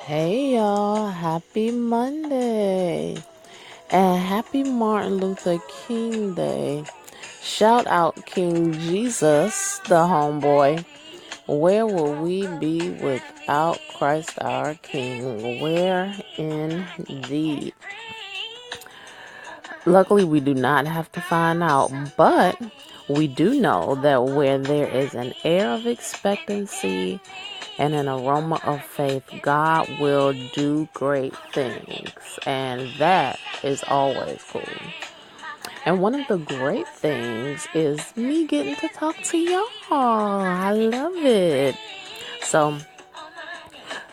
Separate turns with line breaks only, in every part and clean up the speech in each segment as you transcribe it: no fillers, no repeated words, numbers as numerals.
Hey y'all, happy Monday and happy Martin Luther King Day. Shout out King Jesus, the homeboy. Where will we be without Christ our King? Where indeed? Luckily, we do not have to find out, but we do know that where there is an air of expectancy and an aroma of faith, God will do great things. And that is always cool. And one of the great things is me getting to talk to y'all. I love it. So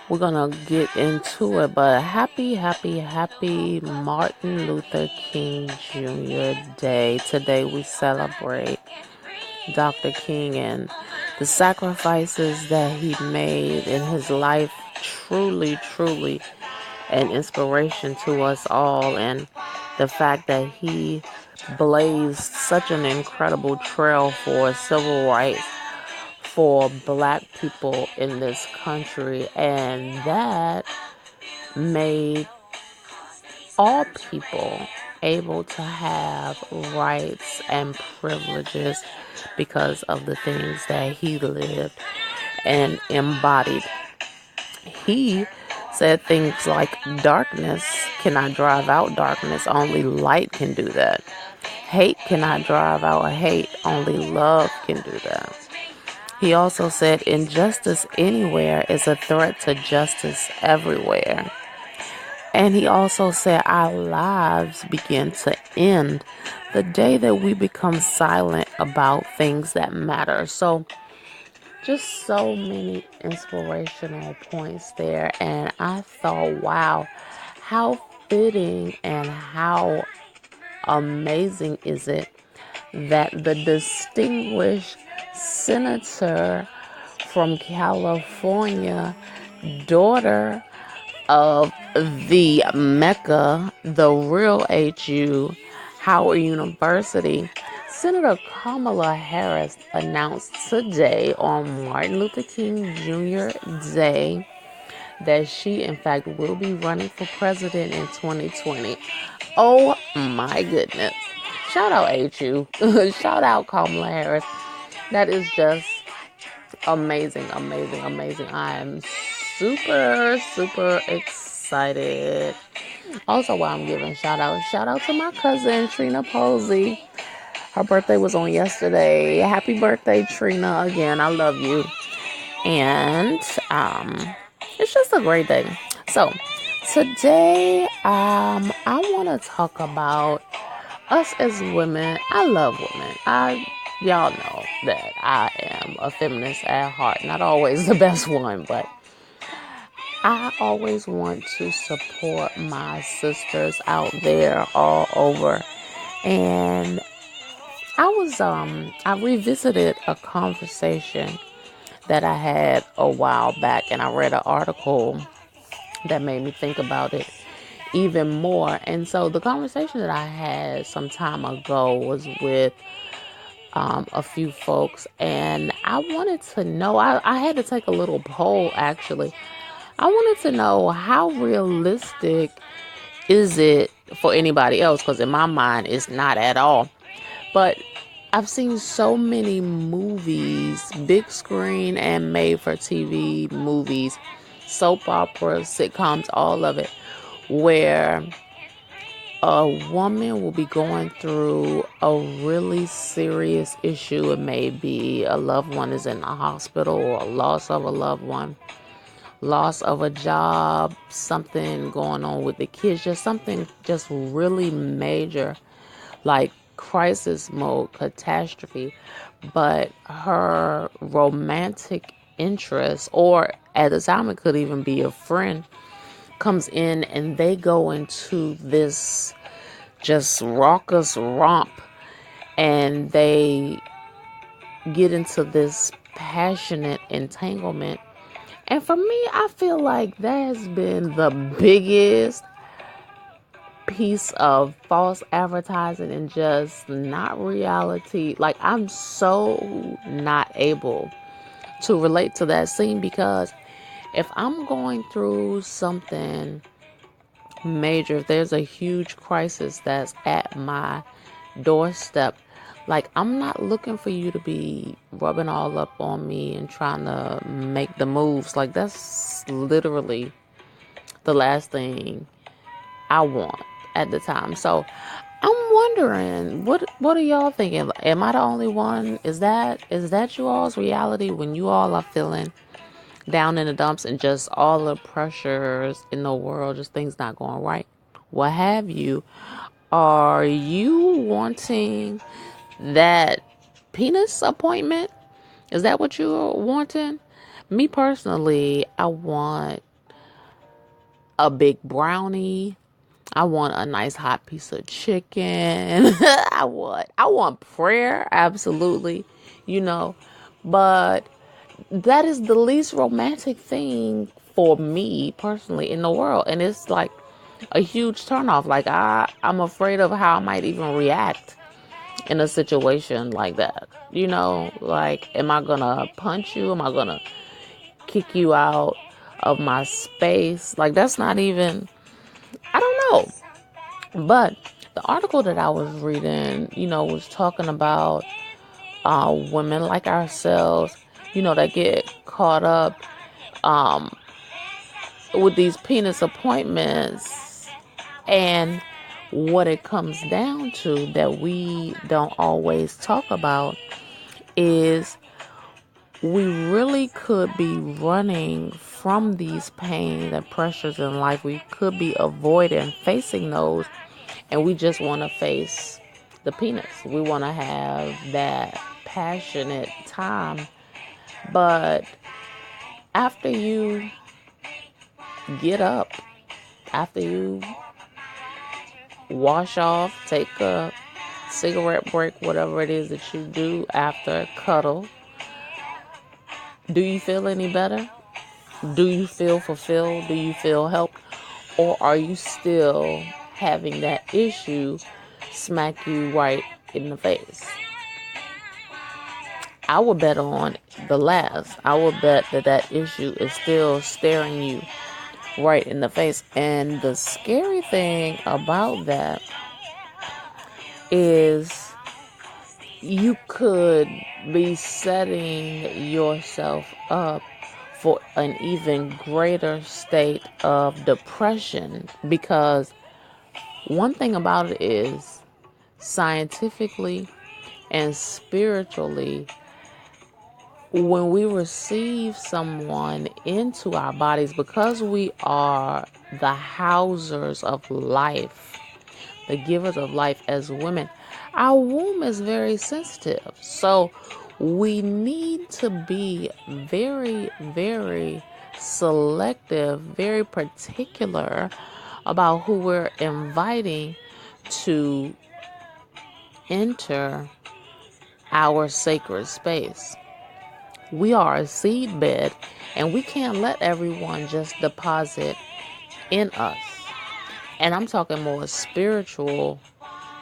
we're going to get into it. But happy Martin Luther King Jr. Day. Today we celebrate Dr. King and the sacrifices that he made in his life. Truly an inspiration to us all, and the fact that he blazed such an incredible trail for civil rights for black people in this country, and that made all people able to have rights and privileges because of the things that he lived and embodied. He said things like darkness cannot drive out darkness, only light can do that. Hate cannot drive out hate, only love can do that. He also said injustice anywhere is a threat to justice everywhere. And he also said our lives begin to end the day that we become silent about things that matter. So just so many inspirational points there. And I thought, wow, how fitting and how amazing is it that the distinguished senator from California, daughter of the Mecca, the real HU, Howard University, Senator Kamala Harris announced today on Martin Luther King Jr. Day that she, in fact, will be running for president in 2020. Oh my goodness. Shout out HU. Shout out Kamala Harris. That is just amazing. I am super excited. Also, while I'm giving shout out to my cousin Trina Posey. Her birthday was on yesterday. Happy birthday, Trina. Again, I love you. And it's just a great day. So today, I want to talk about us as women. I love women. Y'all know that I am a feminist at heart. Not always the best one, but I always want to support my sisters out there all over. And I revisited a conversation that I had a while back, and I read an article that made me think about it even more. And so the conversation that I had some time ago was with a few folks, and I wanted to know, I had to take a little poll actually. I wanted to know how realistic is it for anybody else, because in my mind it's not at all. But I've seen so many movies, big screen and made for TV movies, soap operas, sitcoms, all of it, where a woman will be going through a really serious issue. It may be a loved one is in the hospital, or a loss of a loved one, loss of a job, something going on with the kids, just something just really major, like crisis mode, catastrophe. But her romantic interest, or at the time it could even be a friend, comes in and they go into this just raucous romp, and they get into this passionate entanglement. And for me, I feel like that has been the biggest piece of false advertising and just not reality. Like, I'm so not able to relate to that scene, because If I'm going through something major, if there's a huge crisis that's at my doorstep, like, I'm not looking for you to be rubbing all up on me and trying to make the moves. Like, that's literally the last thing I want at the time. So I'm wondering, what are y'all thinking? Am I the only one? Is that you all's reality when you all are feeling down in the dumps and just all the pressures in the world, just things not going right? What have you? Are you wanting that penis appointment? Is that what you're wanting? Me personally, I want a big brownie. I want a nice hot piece of chicken. I want prayer, absolutely, you know. But that is the least romantic thing for me personally in the world. And it's like a huge turnoff. Like, I'm afraid of how I might even react in a situation like that. You know, like, am I gonna punch you? Am I gonna kick you out of my space? Like, that's not even, I don't know. But the article that I was reading, was talking about women like ourselves, that get caught up with these penis appointments, and what it comes down to that we don't always talk about is we really could be running from these pains and pressures in life. We could be avoiding facing those, and we just want to face the penis. We want to have that passionate time. But after you get up, after you wash off, take a cigarette break, whatever it is that you do after a cuddle, do you feel any better? Do you feel fulfilled? Do you feel helped? Or are you still having that issue smack you right in the face? I would bet on the last. I would bet that issue is still staring you right in the face. And the scary thing about that is you could be setting yourself up for an even greater state of depression, because one thing about it is, scientifically and spiritually, when we receive someone into our bodies, because we are the housers of life, the givers of life as women, our womb is very sensitive. So we need to be very, very selective, very particular about who we're inviting to enter our sacred space. We are a seed bed, and we can't let everyone just deposit in us. And I'm talking more spiritual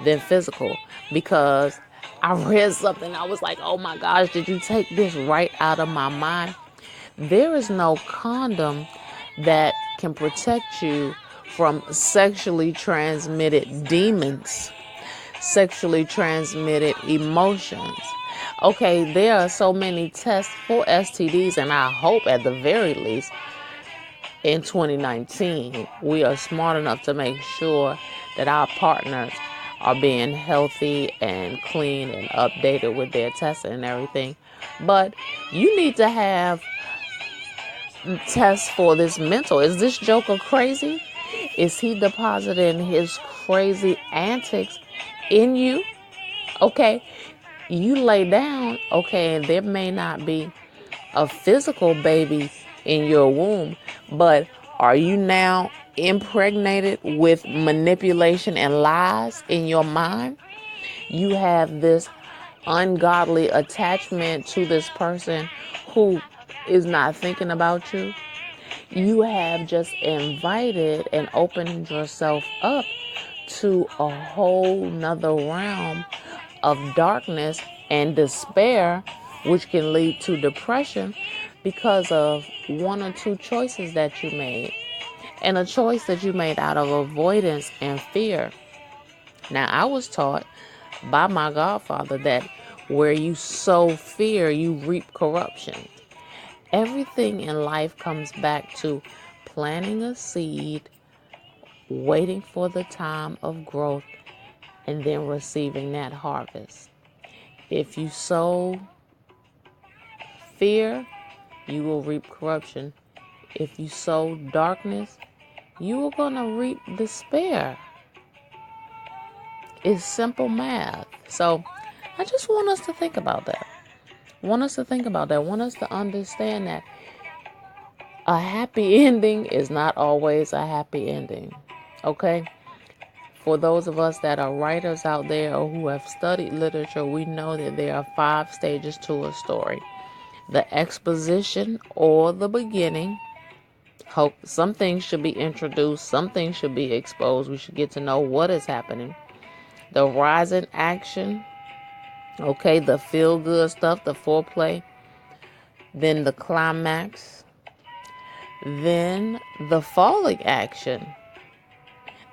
than physical, because I read something, I was like, oh my gosh, did you take this right out of my mind? There is no condom that can protect you from sexually transmitted demons, sexually transmitted emotions. Okay, there are so many tests for STDs, and I hope at the very least in 2019 we are smart enough to make sure that our partners are being healthy and clean and updated with their testing and everything. But you need to have tests for this mental. Is this joker crazy? Is he depositing his crazy antics in you? Okay, you lay down, okay, and there may not be a physical baby in your womb, but are you now impregnated with manipulation and lies in your mind? You have this ungodly attachment to this person who is not thinking about you. You have just invited and opened yourself up to a whole nother realm of darkness and despair, which can lead to depression, because of one or two choices that you made, and a choice that you made out of avoidance and fear. Now, I was taught by my godfather that where you sow fear, you reap corruption. Everything in life comes back to planting a seed, waiting for the time of growth, and then receiving that harvest. If you sow fear, you will reap corruption. If you sow darkness, you are going to reap despair. It's simple math. So I just want us to think about that. Want us to understand that a happy ending is not always a happy ending. Okay? For those of us that are writers out there or who have studied literature, we know that there are 5 stages to a story. The exposition or the beginning. Some things should be introduced, some things should be exposed. We should get to know what is happening. The rise in action, okay, the feel good stuff, the foreplay, then the climax, then the falling action.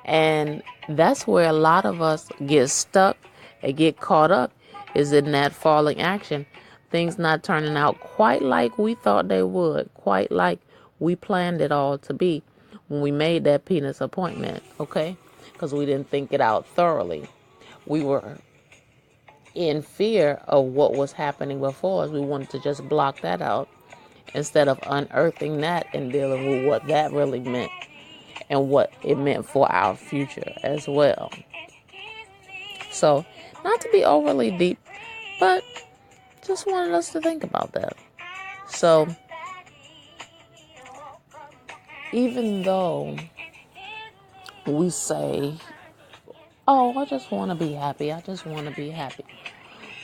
And that's where a lot of us get stuck and get caught up, is in that falling action. Things not turning out quite like we thought they would, quite like we planned it all to be when we made that penis appointment, okay? Because we didn't think it out thoroughly. We were in fear of what was happening before us. We wanted to just block that out instead of unearthing that and dealing with what that really meant and what it meant for our future as well. So, not to be overly deep, but just wanted us to think about that. So, even though we say, oh, I just want to be happy.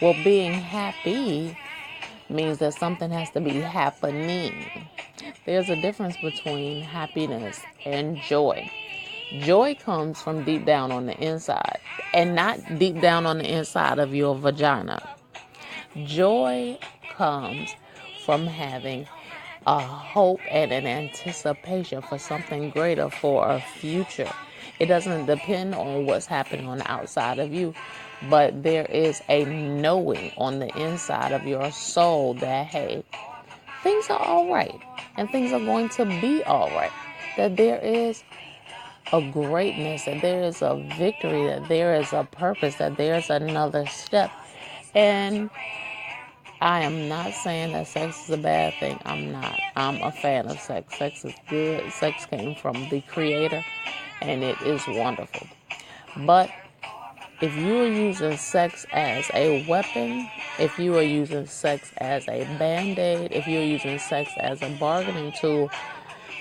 Well, being happy means that something has to be happening. There's a difference between happiness and joy. Joy comes from deep down on the inside, and not deep down on the inside of your vagina. Joy comes from having a hope and an anticipation for something greater, for a future. It doesn't depend on what's happening on the outside of you, but there is a knowing on the inside of your soul that, hey, things are all right and things are going to be all right. That there is a greatness, that there is a victory, that there is a purpose, that there's another step. And I am not saying that sex is a bad thing. I'm not. I'm a fan of sex. Sex is good. Sex came from the Creator, and it is wonderful. But if you are using sex as a weapon, if you are using sex as a band-aid, if you're using sex as a bargaining tool,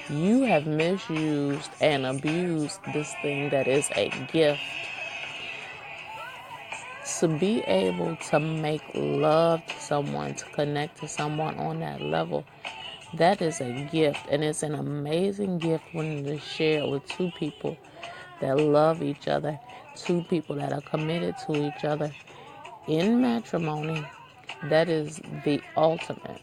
you have misused and abused this thing that is a gift. To be able to make love to someone, to connect to someone on that level, that is a gift. And it's an amazing gift when it's shared with two people that love each other, two people that are committed to each other in matrimony. That is the ultimate,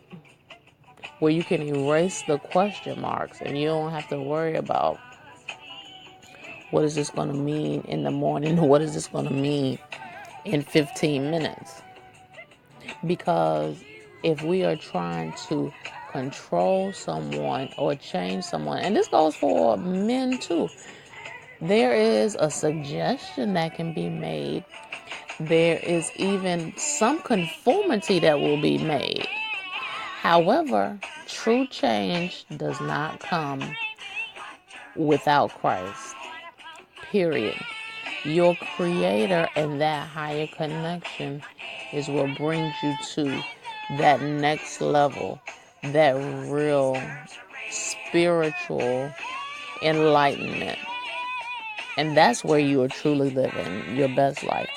where you can erase the question marks and you don't have to worry about what is this going to mean in the morning, what is this going to mean in 15 minutes. Because if we are trying to control someone or change someone, and this goes for men too, there is a suggestion that can be made. There is even some conformity that will be made. However, true change does not come without Christ. Period. Your Creator and that higher connection is what brings you to that next level, that real spiritual enlightenment. And that's where you are truly living your best life.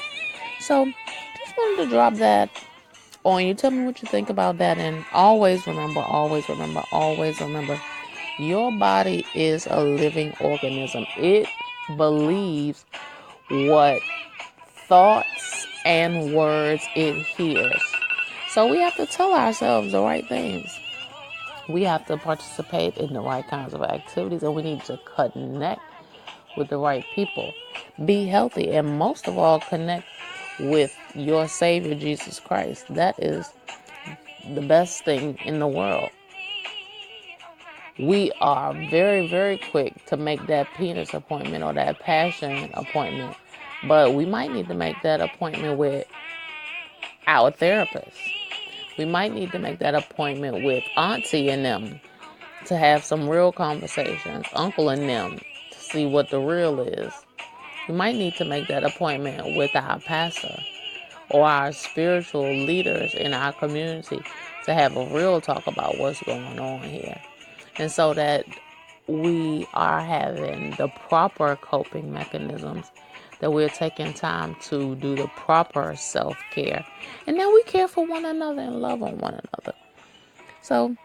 So, just wanted to drop that on you. Tell me what you think about that. And always remember, your body is a living organism. It believes what thoughts and words it hears. So we have to tell ourselves the right things. We have to participate in the right kinds of activities, and we need to connect with the right people. Be healthy, and most of all, connect with your Savior, Jesus Christ. That is the best thing in the world. We are very, very quick to make that penis appointment or that passion appointment, but we might need to make that appointment with our therapist. We might need to make that appointment with Auntie and them to have some real conversations, Uncle and them to see what the real is. We might need to make that appointment with our pastor or our spiritual leaders in our community to have a real talk about what's going on here. And so that we are having the proper coping mechanisms, that we're taking time to do the proper self-care, and then we care for one another and love on one another. So,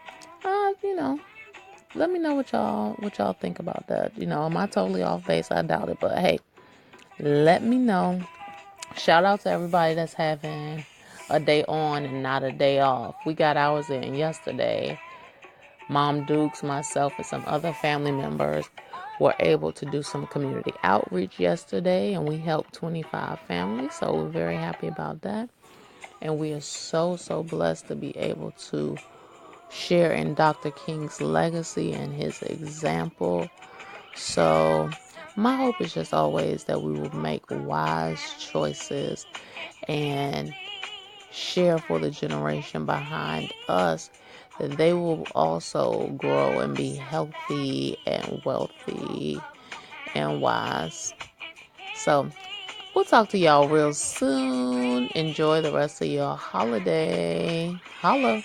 let me know what y'all think about that. Am I totally off base? I doubt it, but hey, let me know. Shout out to everybody that's having a day on and not a day off. We got ours in yesterday. Mom Dukes, myself, and some other family members were able to do some community outreach yesterday, and we helped 25 families, so we're very happy about that. And we are so, so blessed to be able to share in Dr. King's legacy and his example. So my hope is just always that we will make wise choices and share for the generation behind us, that they will also grow and be healthy and wealthy and wise. So we'll talk to y'all real soon. Enjoy the rest of your holiday. Holla.